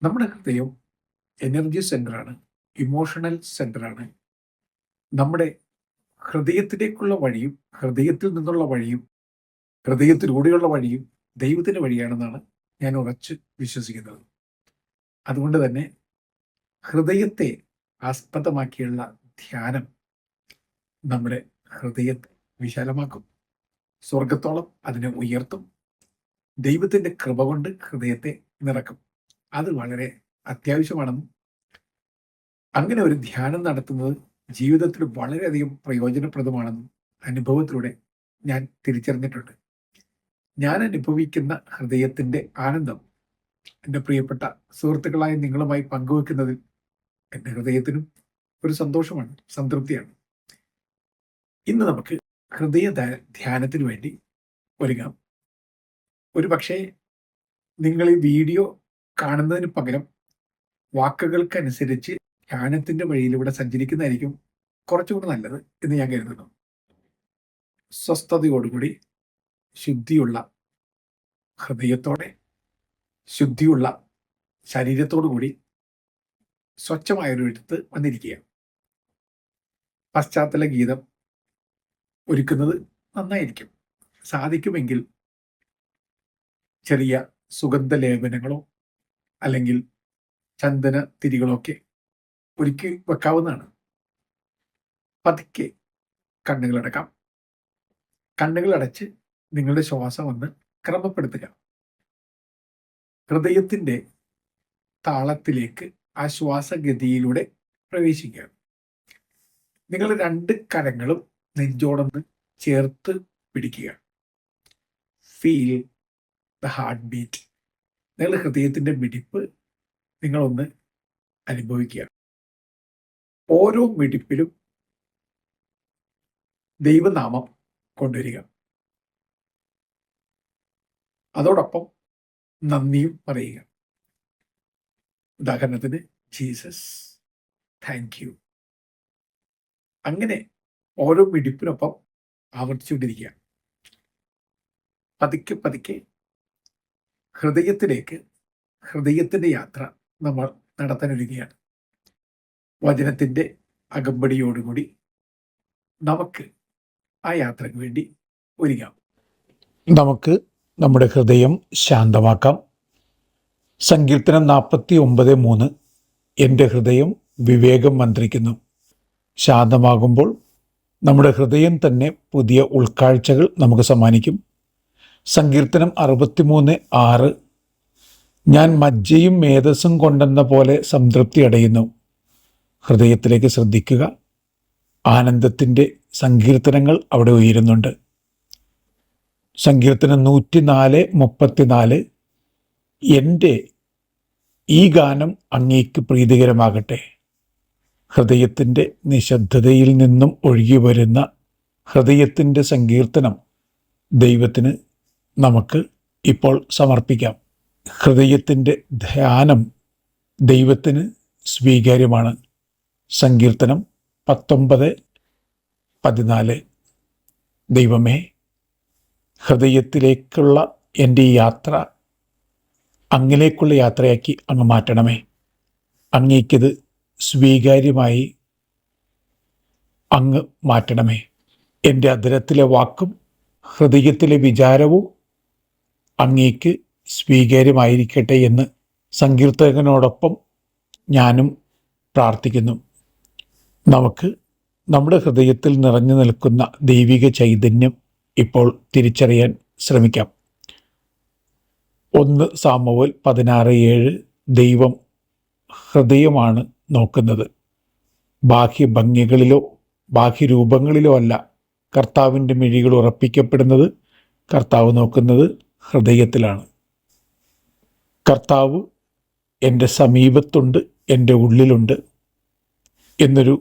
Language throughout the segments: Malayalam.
നമ്മുടെ ഹൃദയം എനർജി സെൻ്ററാണ്, ഇമോഷണൽ സെൻ്ററാണ്. നമ്മുടെ ഹൃദയത്തിലേക്കുള്ള വഴിയും ഹൃദയത്തിൽ നിന്നുള്ള വഴിയും ഹൃദയത്തിലൂടെയുള്ള വഴിയും ദൈവത്തിൻ്റെ വഴിയാണെന്നാണ് ഞാൻ ഉറച്ച് വിശ്വസിക്കുന്നത്. അതുകൊണ്ട് തന്നെ ഹൃദയത്തെ ആസ്പദമാക്കിയുള്ള ധ്യാനം നമ്മുടെ ഹൃദയത്തെ വിശാലമാക്കും, സ്വർഗത്തോളം അതിനെ ഉയർത്തും, ദൈവത്തിൻ്റെ കൃപ കൊണ്ട് ഹൃദയത്തെ നിറക്കും. അത് വളരെ അത്യാവശ്യമാണെന്നും അങ്ങനെ ഒരു ധ്യാനം നടത്തുന്നത് ജീവിതത്തിൽ വളരെയധികം പ്രയോജനപ്രദമാണെന്നും അനുഭവത്തിലൂടെ ഞാൻ തിരിച്ചറിഞ്ഞിട്ടുണ്ട്. ഞാൻ അനുഭവിക്കുന്ന ഹൃദയത്തിൻ്റെ ആനന്ദം എൻ്റെ പ്രിയപ്പെട്ട സുഹൃത്തുക്കളായ നിങ്ങളുമായി പങ്കുവെക്കുന്നതിൽ എൻ്റെ ഹൃദയത്തിനും ഒരു സന്തോഷമാണ്, സംതൃപ്തിയാണ്. ഇന്ന് നമുക്ക് ഹൃദയ ധ്യാനത്തിന് വേണ്ടി ഒരുങ്ങാം. ഒരു പക്ഷേ നിങ്ങൾ ഈ വീഡിയോ കാണുന്നതിന് പകരം വാക്കുകൾക്കനുസരിച്ച് ധ്യാനത്തിൻ്റെ വഴിയിലൂടെ സഞ്ചരിക്കുന്നതായിരിക്കും കുറച്ചുകൂടി നല്ലത് എന്ന് ഞാൻ കരുതുന്നു. സ്വസ്ഥതയോടുകൂടി, ശുദ്ധിയുള്ള ഹൃദയത്തോടെ, ശുദ്ധിയുള്ള ശരീരത്തോടു കൂടി സ്വച്ഛമായൊരിടത്ത് വന്നിരിക്കുക. പശ്ചാത്തല ഗീതം ഒരുക്കുന്നത് നന്നായിരിക്കും. സാധിക്കുമെങ്കിൽ ചെറിയ സുഗന്ധലേപനങ്ങളോ അല്ലെങ്കിൽ ചന്ദന തിരികളൊക്കെ ഒരുക്കി വെക്കാവുന്നതാണ്. പതുക്കെ കണ്ണുകളടക്കാം. കണ്ണുകളടച്ച് നിങ്ങളുടെ ശ്വാസം ഒന്ന് ക്രമപ്പെടുത്തുക. ഹൃദയത്തിൻ്റെ താളത്തിലേക്ക് ആ ശ്വാസഗതിയിലൂടെ പ്രവേശിക്കുക. നിങ്ങൾ രണ്ട് കരങ്ങളും നെഞ്ചോടൊന്ന് ചേർത്ത് പിടിക്കുക. Feel the heart beat. നിങ്ങളുടെ ഹൃദയത്തിൻ്റെ മിടിപ്പ് നിങ്ങളൊന്ന് അനുഭവിക്കുക. ഓരോ മിടിപ്പിലും ദൈവനാമം കൊണ്ടുവരിക. അതോടൊപ്പം നന്ദിയും പറയുക. ഉദാഹരണത്തിന് ജീസസ്, താങ്ക് യു. അങ്ങനെ ഓരോ മിടിപ്പിനൊപ്പം ആവർത്തിച്ചുകൊണ്ടിരിക്കുക. പതുക്കെ പതുക്കെ ഹൃദയത്തിലേക്ക്, ഹൃദയത്തിൻ്റെ യാത്ര നമ്മൾ നടത്താനൊരുങ്ങുകയാണ്. വചനത്തിൻ്റെ അകമ്പടിയോടുകൂടി നമുക്ക് ആ യാത്രയ്ക്ക് വേണ്ടി ഒരുങ്ങാം. നമുക്ക് നമ്മുടെ ഹൃദയം ശാന്തമാക്കാം. സങ്കീർത്തനം 49:3 എൻ്റെ ഹൃദയം വിവേകം മന്ത്രിക്കുന്നു. ശാന്തമാകുമ്പോൾ നമ്മുടെ ഹൃദയം തന്നെ പുതിയ ഉൾക്കാഴ്ചകൾ നമുക്ക് സമ്മാനിക്കും. സങ്കീർത്തനം 63:6 ഞാൻ മജ്ജയും മേധസ്സും കൊണ്ടെന്ന പോലെ സംതൃപ്തി അടയുന്നു. ഹൃദയത്തിലേക്ക് ശ്രദ്ധിക്കുക. ആനന്ദത്തിൻ്റെ സങ്കീർത്തനങ്ങൾ അവിടെ ഉയരുന്നുണ്ട്. സങ്കീർത്തനം 104:34 എൻ്റെ ഈ ഗാനം അങ്ങേക്ക് പ്രീതികരമാകട്ടെ. ഹൃദയത്തിൻ്റെ നിശബ്ദതയിൽ നിന്നും ഒഴുകി വരുന്ന ഹൃദയത്തിൻ്റെ സങ്കീർത്തനം ദൈവത്തിന് നമുക്ക് ഇപ്പോൾ സമർപ്പിക്കാം. ഹൃദയത്തിൻ്റെ ധ്യാനം ദൈവത്തിന് സ്വീകാര്യമാണ്. സങ്കീർത്തനം 19:14 ദൈവമേ, ഹൃദയത്തിലേക്കുള്ള എൻ്റെ ഈ യാത്ര അങ്ങിലേക്കുള്ള യാത്രയാക്കി അങ്ങ് മാറ്റണമേ. അങ്ങേക്കിത് സ്വീകാര്യമായി അങ്ങ് മാറ്റണമേ. എൻ്റെ അധരത്തിലെ വാക്കും ഹൃദയത്തിലെ വിചാരവും അങ്ങേക്ക് സ്വീകാര്യമായിരിക്കട്ടെ എന്ന് സങ്കീർത്തകനോടൊപ്പം ഞാനും പ്രാർത്ഥിക്കുന്നു. നമുക്ക് നമ്മുടെ ഹൃദയത്തിൽ നിറഞ്ഞു നിൽക്കുന്ന ദൈവിക ചൈതന്യം ഇപ്പോൾ തിരിച്ചറിയാൻ ശ്രമിക്കാം. 1 സാമുവേൽ 16:7 ദൈവം ഹൃദയമാണ് നോക്കുന്നത്. ബാഹ്യ ഭംഗികളിലോ ബാഹ്യരൂപങ്ങളിലോ അല്ല കർത്താവിൻ്റെ മിഴികൾ ഉറപ്പിക്കപ്പെടുന്നത്. കർത്താവ് നോക്കുന്നത് ഹൃദയത്തിലാണ്. കർത്താവ് എൻ്റെ സമീപത്തുണ്ട്, എൻ്റെ ഉള്ളിലുണ്ട് എന്നൊരു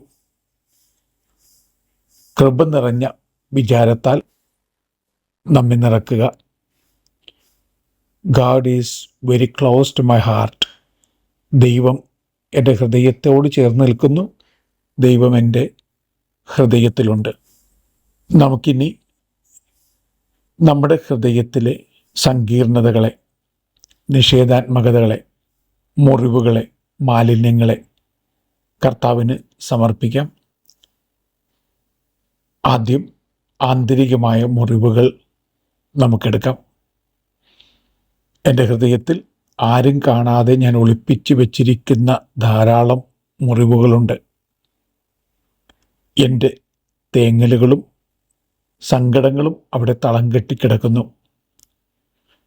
കൃപ നിറഞ്ഞ വിചാരത്താൽ നമ്മെ നിറക്കുക. God is very close to my heart. ദൈവം എൻ്റെ ഹൃദയത്തോട് ചേർന്ന് നിൽക്കുന്നു. ദൈവം എൻ്റെ ഹൃദയത്തിലുണ്ട്. നമുക്കിനി നമ്മുടെ ഹൃദയത്തിലെ സങ്കീർണതകളെ, നിഷേധാത്മകതകളെ മുറിവുകളെ, മാലിന്യങ്ങളെ കർത്താവിന് സമർപ്പിക്കാം. ആദ്യം ആന്തരികമായ മുറിവുകൾ നമുക്കെടുക്കാം. എൻ്റെ ഹൃദയത്തിൽ ആരും കാണാതെ ഞാൻ ഒളിപ്പിച്ചു വച്ചിരിക്കുന്ന ധാരാളം മുറിവുകളുണ്ട്. എൻ്റെ തേങ്ങലുകളും സങ്കടങ്ങളും അവിടെ തളം കെട്ടിക്കിടക്കുന്നു.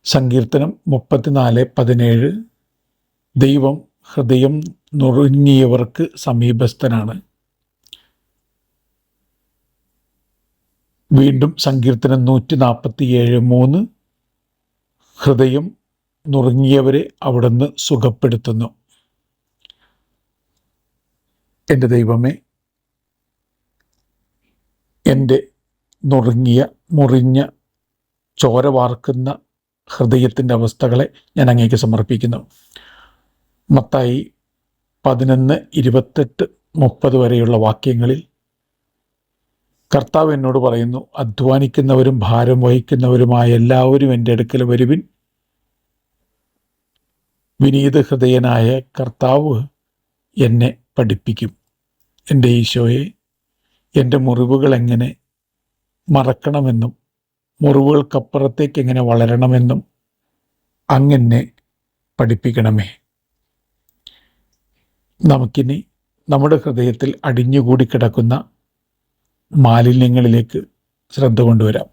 സങ്കീർത്തനം 34:17 ദൈവം ഹൃദയം നുറുങ്ങിയവർക്ക് സമീപസ്ഥനാണ്. വീണ്ടും സങ്കീർത്തനം 147:3 ഹൃദയം നുറുങ്ങിയവരെ അവിടുന്ന് സുഖപ്പെടുത്തുന്നു. എൻ്റെ ദൈവമേ, എൻ്റെ മുറിഞ്ഞ ചോര വാർക്കുന്ന ഹൃദയത്തിൻ്റെ അവസ്ഥകളെ ഞാൻ അങ്ങേക്ക് സമർപ്പിക്കുന്നു. മത്തായി 11:28-30 വരെയുള്ള വാക്യങ്ങളിൽ കർത്താവ് എന്നോട് പറയുന്നു, അധ്വാനിക്കുന്നവരും ഭാരം വഹിക്കുന്നവരുമായ എല്ലാവരും എൻ്റെ അടുക്കൽ വരുവിൻ. വിനീത ഹൃദയനായ കർത്താവ് എന്നെ പഠിപ്പിക്കും. എൻ്റെ ഈശോയെ, എൻ്റെ മുറിവുകൾ എങ്ങനെ മറക്കണമെന്നും മുറിവുകൾക്കപ്പുറത്തേക്ക് എങ്ങനെ വളരണമെന്നും അങ്ങനെ പഠിപ്പിക്കണമേ. നമുക്കിനി നമ്മുടെ ഹൃദയത്തിൽ അടിഞ്ഞുകൂടി കിടക്കുന്ന മാലിന്യങ്ങളിലേക്ക് ശ്രദ്ധ കൊണ്ടുവരാം.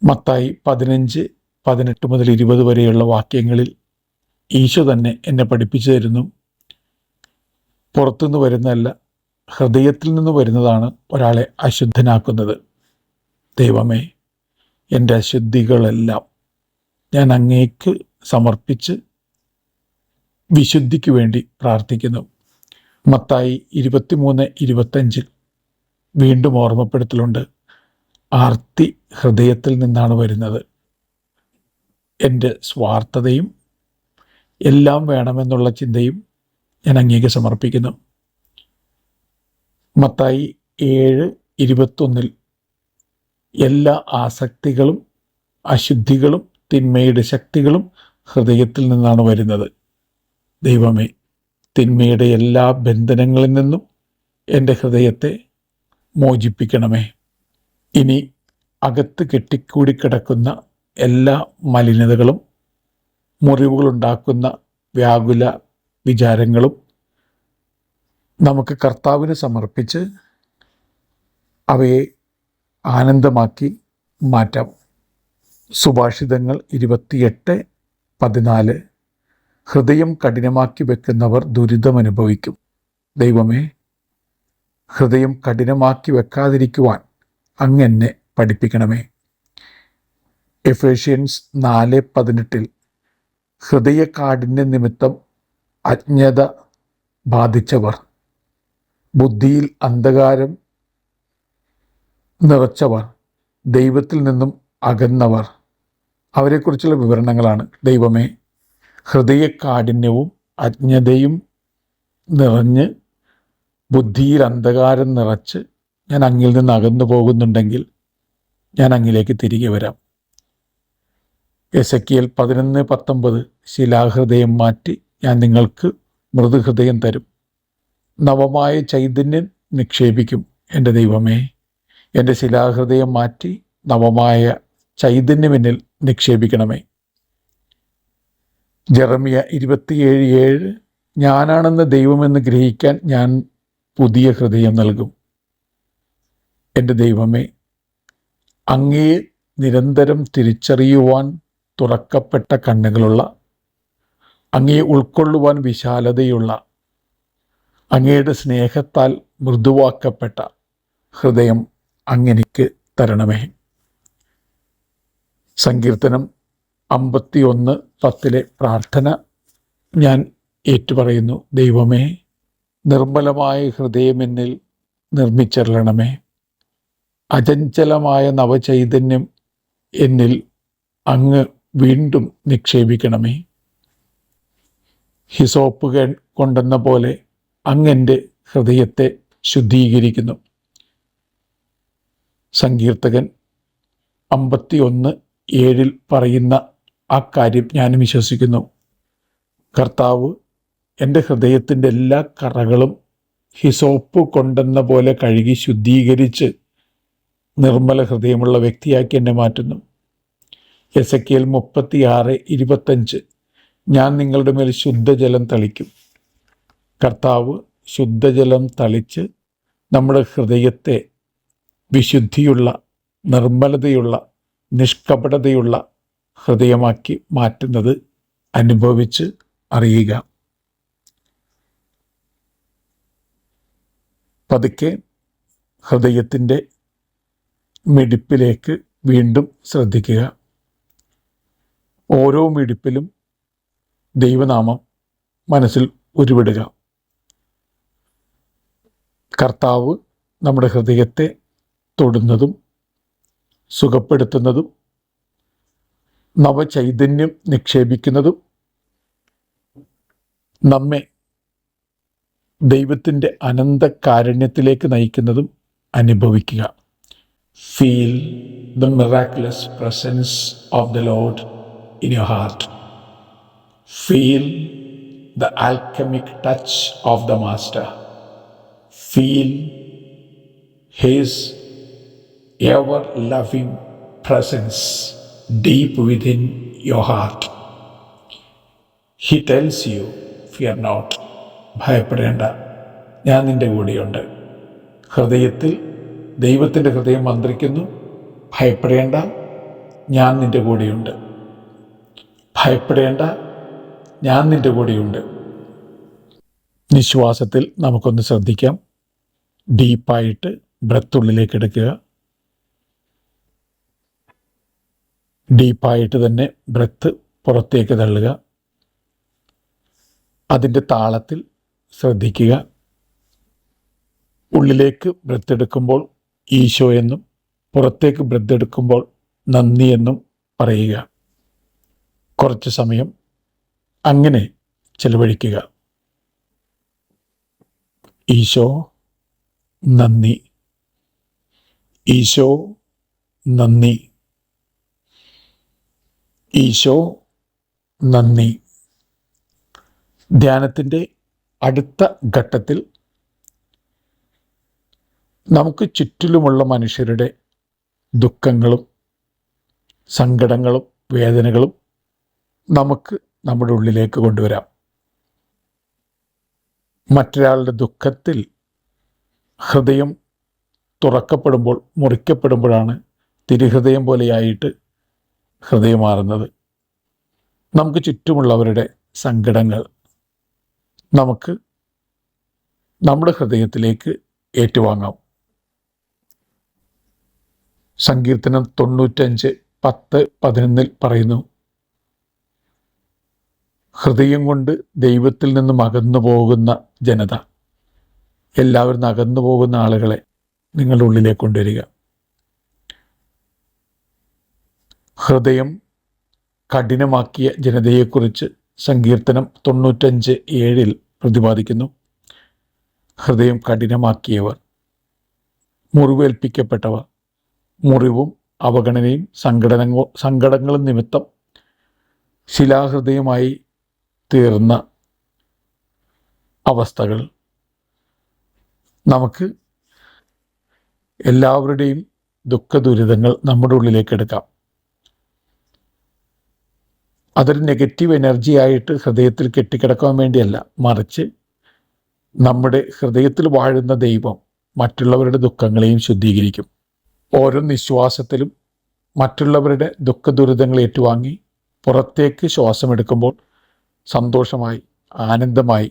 മത്തായി 15:18-20 വരെയുള്ള വാക്യങ്ങളിൽ ഈശോ തന്നെ എന്നെ പഠിപ്പിച്ചു തരുന്നു, പുറത്തുനിന്ന് വരുന്നതല്ല, ഹൃദയത്തിൽ നിന്ന് വരുന്നതാണ് ഒരാളെ അശുദ്ധനാക്കുന്നത്. ദൈവമേ, എൻ്റെ അശുദ്ധികളെല്ലാം ഞാൻ അങ്ങേക്ക് സമർപ്പിച്ച് വിശുദ്ധിക്ക് വേണ്ടി പ്രാർത്ഥിക്കുന്നു. മത്തായി 23:25 വീണ്ടും ഓർമ്മപ്പെടുത്തലുണ്ട്, ആർത്തി ഹൃദയത്തിൽ നിന്നാണ് വരുന്നത്. എൻ്റെ സ്വാർത്ഥതയും എല്ലാം വേണമെന്നുള്ള ചിന്തയും ഞാൻ അങ്ങേക്ക് സമർപ്പിക്കുന്നു. മത്തായി 7:21 എല്ലാ ആസക്തികളും അശുദ്ധികളും തിന്മയുടെ ശക്തികളും ഹൃദയത്തിൽ നിന്നാണ് വരുന്നത്. ദൈവമേ, തിന്മയുടെ എല്ലാ ബന്ധനങ്ങളിൽ നിന്നും എൻ്റെ ഹൃദയത്തെ മോചിപ്പിക്കണമേ. ഇനി അകത്ത് കെട്ടിക്കൂടി കിടക്കുന്ന എല്ലാ മലിനതകളും മുറിവുകളുണ്ടാക്കുന്ന വ്യാകുല വിചാരങ്ങളും നമുക്ക് കർത്താവിന് സമർപ്പിച്ച് അവയെ ആനന്ദമാക്കി മാറ്റാം. സുഭാഷിതങ്ങൾ 28:14 ഹൃദയം കഠിനമാക്കി വെക്കുന്നവർ ദുരിതമനുഭവിക്കും. ദൈവമേ, ഹൃദയം കഠിനമാക്കി വെക്കാതിരിക്കുവാൻ അങ്ങെന്നെ പഠിപ്പിക്കണമേ. എഫേഷ്യൻസ് 4:18 ഹൃദയകാഠിന്യ നിമിത്തം അജ്ഞത ബാധിച്ചവർ, ബുദ്ധിയിൽ അന്ധകാരം നിറച്ചവർ, ദൈവത്തിൽ നിന്നും അകന്നവർ, അവരെക്കുറിച്ചുള്ള വിവരണങ്ങളാണ്. ദൈവമേ, ഹൃദയകാഠിന്യവും അജ്ഞതയും നിറഞ്ഞ് ബുദ്ധിയിൽ അന്ധകാരം നിറച്ച് ഞാൻ അങ്ങിൽ നിന്ന് അകന്നു പോകുന്നുണ്ടെങ്കിൽ ഞാൻ അങ്ങിലേക്ക് തിരികെ വരാം. എസെക്കിയേൽ 11:19 ശിലാഹൃദയം മാറ്റി ഞാൻ നിങ്ങൾക്ക് മൃദുഹൃദയം തരും, നവമായ ചൈതന്യം നിക്ഷേപിക്കും. എൻ്റെ ദൈവമേ, എൻ്റെ ശിലാഹൃദയം മാറ്റി നവമായ ചൈതന്യം എന്നിൽ നിക്ഷേപിക്കണമേ. ജെറമ്യ 27:7 ഞാനാണെന്ന് ദൈവമെന്ന് ഗ്രഹിക്കാൻ ഞാൻ പുതിയ ഹൃദയം നൽകും. എൻ്റെ ദൈവമേ, അങ്ങയെ നിരന്തരം തിരിച്ചറിയുവാൻ തുറക്കപ്പെട്ട കണ്ണുകളുള്ള, അങ്ങയെ ഉൾക്കൊള്ളുവാൻ വിശാലതയുള്ള, അങ്ങയുടെ സ്നേഹത്താൽ മൃദുവാക്കപ്പെട്ട ഹൃദയം അങ്ങെനിക്ക് തരണമേ. സങ്കീർത്തനം 51:10 പ്രാർത്ഥന ഞാൻ ഏറ്റുപറയുന്നു. ദൈവമേ, നിർമ്മലമായ ഹൃദയം എന്നിൽ നിർമ്മിച്ചരുളണമേ. അചഞ്ചലമായ നവചൈതന്യം എന്നിൽ അങ്ങ് വീണ്ടും നിക്ഷേപിക്കണമേ. ഹിസോപ്പ് കൊണ്ടെന്ന പോലെ അങ്ങെൻ്റെ ഹൃദയത്തെ ശുദ്ധീകരിക്കുന്നു. സങ്കീർത്തകൻ 51:7 പറയുന്ന ആ കാര്യം ഞാനും വിശ്വസിക്കുന്നു. കർത്താവ് എൻ്റെ ഹൃദയത്തിൻ്റെ എല്ലാ കറകളും ഹിസോപ്പ് കൊണ്ടെന്ന പോലെ കഴുകി ശുദ്ധീകരിച്ച് നിർമ്മല ഹൃദയമുള്ള വ്യക്തിയാക്കി എന്നെ മാറ്റുന്നു. എസെക്കിയേൽ 36:25 ഞാൻ നിങ്ങളുടെ മേൽ ശുദ്ധജലം തളിക്കും. കർത്താവ് ശുദ്ധജലം തളിച്ച് നമ്മുടെ ഹൃദയത്തെ വിശുദ്ധിയുള്ള, നിർമ്മലതയുള്ള, നിഷ്കപടതയുള്ള ഹൃദയമാക്കി മാറ്റുന്നത് അനുഭവിച്ച് അറിയുക. പതുക്കെ ഹൃദയത്തിൻ്റെ മിടിപ്പിലേക്ക് വീണ്ടും ശ്രദ്ധിക്കുക. ഓരോ മിടിപ്പിലും ദൈവനാമം മനസ്സിൽ ഉരുവിടുക. കർത്താവ് നമ്മുടെ ഹൃദയത്തെ തൊടുന്നതും സുഖപ്പെടുത്തുന്നതും നവചൈതന്യം നിക്ഷേപിക്കുന്നതും നമ്മെ ദൈവത്തിൻ്റെ അനന്ത കാരുണ്യത്തിലേക്ക് നയിക്കുന്നതും അനുഭവിക്കുക. Feel the miraculous presence of the Lord in your heart. Feel the alchemic touch of the Master. Feel His ever-loving presence deep within your heart. He tells you, fear not. ഭയപ്പെടേണ്ട, ഞാൻ നിൻ്റെ കൂടെയുണ്ട്. ഹൃദയത്തിൽ ദൈവത്തിൻ്റെ ഹൃദയം മന്ത്രിക്കുന്നു. ഭയപ്പെടേണ്ട, ഞാൻ നിൻ്റെ കൂടെയുണ്ട്. ഭയപ്പെടേണ്ട, ഞാൻ നിൻ്റെ കൂടെയുണ്ട്. നിശ്വാസത്തിൽ നമുക്കൊന്ന് ശ്രദ്ധിക്കാം. ഡീപ്പായിട്ട് ബ്രത്ത് ഉള്ളിലേക്ക് എടുക്കുക. ഡീപ്പായിട്ട് തന്നെ ബ്രത്ത് പുറത്തേക്ക് തള്ളുക. അതിൻ്റെ താളത്തിൽ ശ്രദ്ധിക്കുക. ഉള്ളിലേക്ക് ബ്രത്ത് എടുക്കുമ്പോൾ ഈശോ എന്നും പുറത്തേക്ക് ബ്രത്ത് എടുക്കുമ്പോൾ നന്ദി എന്നും പറയുക. കുറച്ച് സമയം അങ്ങനെ ചെലവഴിക്കുക. ഈശോ നന്ദി, ഈശോ നന്ദി, ഈശോ നന്ദി. ധ്യാനത്തിൻ്റെ അടുത്ത ഘട്ടത്തിൽ നമുക്ക് ചുറ്റിലുമുള്ള മനുഷ്യരുടെ ദുഃഖങ്ങളും സങ്കടങ്ങളും വേദനകളും നമുക്ക് നമ്മുടെ ഉള്ളിലേക്ക് കൊണ്ടുവരാം. മറ്റൊരാളുടെ ദുഃഖത്തിൽ ഹൃദയം തുറക്കപ്പെടുമ്പോൾ, മുറിക്കപ്പെടുമ്പോഴാണ് തിരുഹൃദയം പോലെയായിട്ട് ഹൃദയം മാറുന്നത്. നമുക്ക് ചുറ്റുമുള്ളവരുടെ സങ്കടങ്ങൾ നമുക്ക് നമ്മുടെ ഹൃദയത്തിലേക്ക് ഏറ്റുവാങ്ങാം. സങ്കീർത്തനം 95:10-11 പറയുന്നു, ഹൃദയം കൊണ്ട് ദൈവത്തിൽ നിന്നും അകന്നു പോകുന്ന ജനത, എല്ലാവരും അകന്നു പോകുന്ന ആളുകളെ നിങ്ങളുടെ ഉള്ളിലേക്ക് കൊണ്ടുവരിക. ഹൃദയം കഠിനമാക്കിയ ജനതയെക്കുറിച്ച് സങ്കീർത്തനം 95:7 പ്രതിപാദിക്കുന്നു. ഹൃദയം കഠിനമാക്കിയവർ, മുറിവേൽപ്പിക്കപ്പെട്ടവർ, മുറിവും അവഗണനയും സങ്കടങ്ങളും നിമിത്തം ശിലാഹൃദയമായി തീർന്ന അവസ്ഥകൾ. നമുക്ക് എല്ലാവരുടെയും ദുഃഖദുരിതങ്ങൾ നമ്മുടെ ഉള്ളിലേക്ക് എടുക്കാം. അതൊരു നെഗറ്റീവ് എനർജി ആയിട്ട് ഹൃദയത്തിൽ കെട്ടിക്കിടക്കാൻ വേണ്ടിയല്ല, മറിച്ച് നമ്മുടെ ഹൃദയത്തിൽ വാഴുന്ന ദൈവം മറ്റുള്ളവരുടെ ദുഃഖങ്ങളെയും ശുദ്ധീകരിക്കും. ഓരോ നിശ്വാസത്തിലും മറ്റുള്ളവരുടെ ദുഃഖദുരിതങ്ങൾ ഏറ്റുവാങ്ങി പുറത്തേക്ക് ശ്വാസമെടുക്കുമ്പോൾ സന്തോഷമായി, ആനന്ദമായി,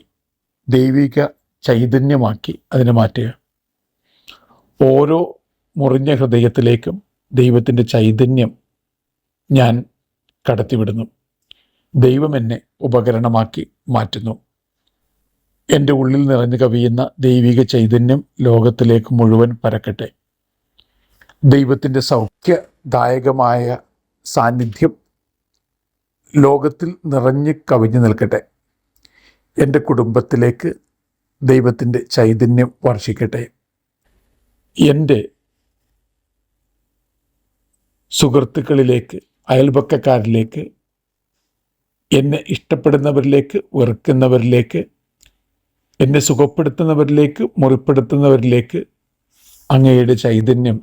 ദൈവിക ചൈതന്യമാക്കി അതിനെ മാറ്റുക. ഓരോ മുറിഞ്ഞ ഹൃദയത്തിലേക്കും ദൈവത്തിൻ്റെ ചൈതന്യം ഞാൻ കടത്തിവിടുന്നു. ദൈവം എന്നെ ഉപകരണമാക്കി മാറ്റുന്നു. എൻ്റെ ഉള്ളിൽ നിറഞ്ഞു കവിയുന്ന ദൈവിക ചൈതന്യം ലോകത്തിലേക്ക് മുഴുവൻ പരക്കട്ടെ. ദൈവത്തിൻ്റെ സൗഖ്യദായകമായ സാന്നിധ്യം ലോകത്തിൽ നിറഞ്ഞു കവിഞ്ഞു നിൽക്കട്ടെ. എൻ്റെ കുടുംബത്തിലേക്ക് ദൈവത്തിൻ്റെ ചൈതന്യം വർഷിക്കട്ടെ. എൻ്റെ സുഹൃത്തുക്കളിലേക്ക്, അയൽപക്കക്കാരിലേക്ക് എന്നെ ഇഷ്ടപ്പെടുന്നവരിലേക്ക്, വെറുക്കുന്നവരിലേക്ക്, എന്നെ സുഖപ്പെടുത്തുന്നവരിലേക്ക്, മുറിപ്പെടുത്തുന്നവരിലേക്ക് അങ്ങയുടെ ചൈതന്യം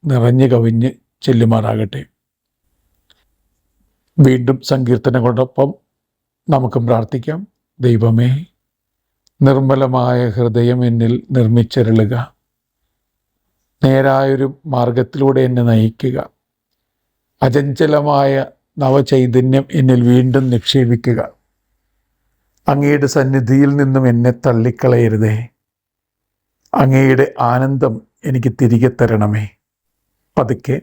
നിറഞ്ഞു കവിഞ്ഞ് ചെല്ലുമാറാകട്ടെ. വീണ്ടും സങ്കീർത്തനങ്ങളോടൊപ്പം നമുക്കും പ്രാർത്ഥിക്കാം. ദൈവമേ, നിർമ്മലമായ ഹൃദയം എന്നിൽ നിർമ്മിച്ചരുളുക. നേരായൊരു മാർഗത്തിലൂടെ എന്നെ നയിക്കുക. അചഞ്ചലമായ നവചൈതന്യം എന്നിൽ വീണ്ടും നിക്ഷേപിക്കുക. അങ്ങയുടെ സന്നിധിയിൽ നിന്നും എന്നെ തള്ളിക്കളയരുതേ. അങ്ങയുടെ ആനന്ദം എനിക്ക് തിരികെ തരണമേ. പതുക്കെ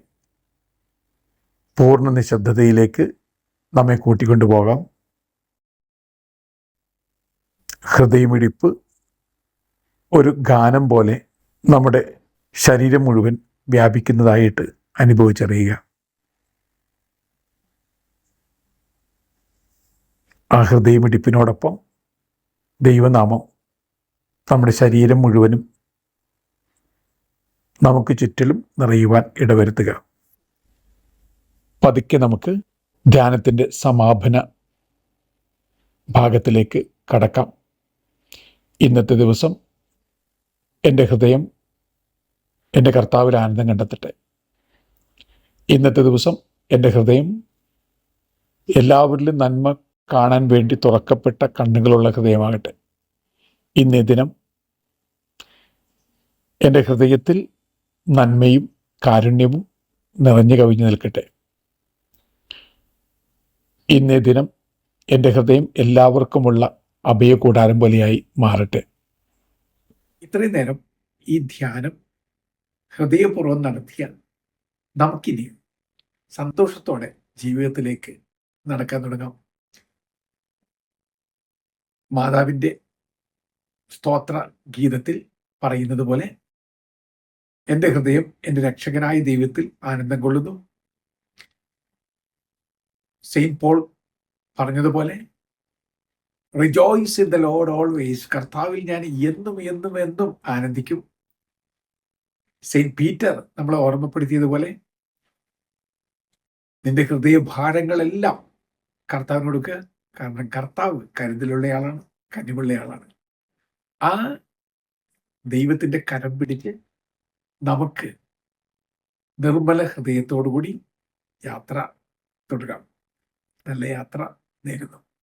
പൂർണ്ണ നിശബ്ദതയിലേക്ക് നമ്മെ കൂട്ടിക്കൊണ്ടുപോകാം. ഹൃദയമിടിപ്പ് ഒരു ഗാനം പോലെ നമ്മുടെ ശരീരം മുഴുവൻ വ്യാപിക്കുന്നതായിട്ട് അനുഭവിച്ചറിയുക. ആ ഹൃദയമിടിപ്പിനോടൊപ്പം ദൈവനാമം നമ്മുടെ ശരീരം മുഴുവനും നമുക്ക് ചുറ്റിലും നിറയുവാൻ ഇടവരുത്തുക. പതുക്കെ നമുക്ക് ധ്യാനത്തിൻ്റെ സമാപന ഭാഗത്തിലേക്ക് കടക്കാം. ഇന്നത്തെ ദിവസം എൻ്റെ ഹൃദയം എൻ്റെ കർത്താവിൽ ആനന്ദം കണ്ടെത്തട്ടെ. ഇന്നത്തെ ദിവസം എൻ്റെ ഹൃദയം എല്ലാവരിലും നന്മ കാണാൻ വേണ്ടി തുറക്കപ്പെട്ട കണ്ണുകളുള്ള ഹൃദയമാകട്ടെ. ഇന്നേ ദിനം എൻ്റെ ഹൃദയത്തിൽ നന്മയും കാരുണ്യവും നിറഞ്ഞു കവിഞ്ഞു നിൽക്കട്ടെ. ഇന്നേ ദിനം എൻ്റെ ഹൃദയം എല്ലാവർക്കുമുള്ള അഭയകൂടാരം പോലെയായി മാറട്ടെ. ഇത്രയും നേരം ഈ ധ്യാനം ഹൃദയപൂർവ്വം നടത്തിയ നമുക്കിനി സന്തോഷത്തോടെ ജീവിതത്തിലേക്ക് നടക്കാൻ തുടങ്ങാം. മാതാവിൻ്റെ സ്തോത്ര ഗീതത്തിൽ പറയുന്നത് പോലെ, എൻ്റെ ഹൃദയം എൻ്റെ രക്ഷകനായ ദൈവത്തിൽ ആനന്ദം കൊള്ളുന്നു. സെയിന്റ് പോൾ പറഞ്ഞതുപോലെ, rejoice in the Lord always, കർത്താവിൽ ഞാൻ എന്നും എന്നും എന്നും ആനന്ദിക്കും. സെയിന്റ് പീറ്റർ നമ്മളെ ഓർമ്മപ്പെടുത്തിയതുപോലെ, നിന്റെ ഹൃദയഭാരങ്ങളെല്ലാം കർത്താവിന് കൊടുക്കുക. കാരണം കർത്താവ് കരുതലുള്ളയാളാണ്, കനിവുള്ളയാളാണ്. ആ ദൈവത്തിൻ്റെ കരം പിടിച്ച് നമുക്ക് നിർമ്മല ഹൃദയത്തോടുകൂടി യാത്ര തുടരാം. നല്ല യാത്ര നേരുന്നു.